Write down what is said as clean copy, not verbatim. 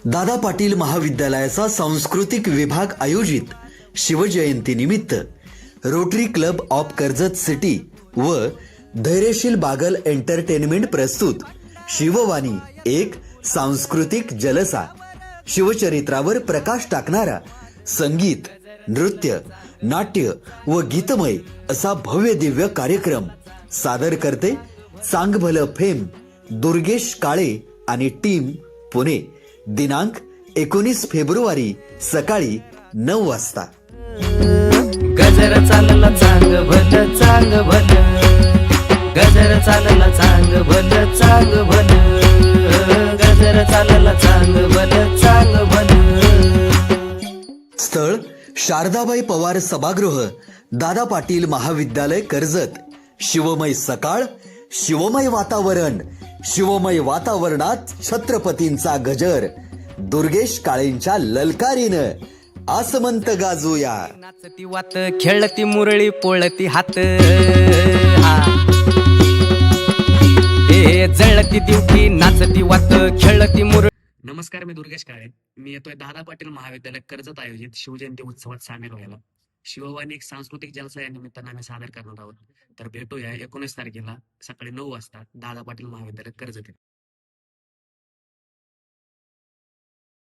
दादा पाटील महाविद्यालयाचा सांस्कृतिक विभाग आयोजित शिवजयंती निमित्त rotary club of Karjat city व धैर्यशील बागल एंटरटेनमेंट प्रस्तुत शिववाणी एक सांस्कृतिक जलसा, शिवचरित्रावर प्रकाश टाकणारा संगीत, नृत्य, नाट्य व गीतमय असा भव्य दिव्य कार्यक्रम सादर करते चांगभल फेम, दुर्गेश काळे आणि टीम, पुणे. दिनांक 19 फेब्रुवारी सकाळी 9 वाजता. गजर चालला चांग भल चांग भल, गजर चालला चांग भल चांग भल, गजर चालला चांग भल चांग भल. स्थळ शारदाबाई पवार सभागृह, दादा पाटील महाविद्यालय कर्जत. शिवमय सकाळ, शिवमय वातावरण, शिवमय वातावरणात छत्रपतींचा गजर, दुर्गेश काळेंच्या ललकारीनं आसमंत गाजूया. नाचती वात खेळती मुरळी पोळती हात, जळती दिवटी नाचती वात खेळती मुरळी. नमस्कार, मी दुर्गेश काळे. मी येतोय दादा पाटील महाविद्यालय कर्जत आयोजित शिवजयंती उत्सवात सामील व्हायला. शिववाणी एक सांस्कृतिक जलसा या निमित्तानं आम्ही सादर करणार आहोत. तर भेटूया 19 तारखेला सकाळी 9 वाजता दादा पाटील महाविद्यालय कर्जत.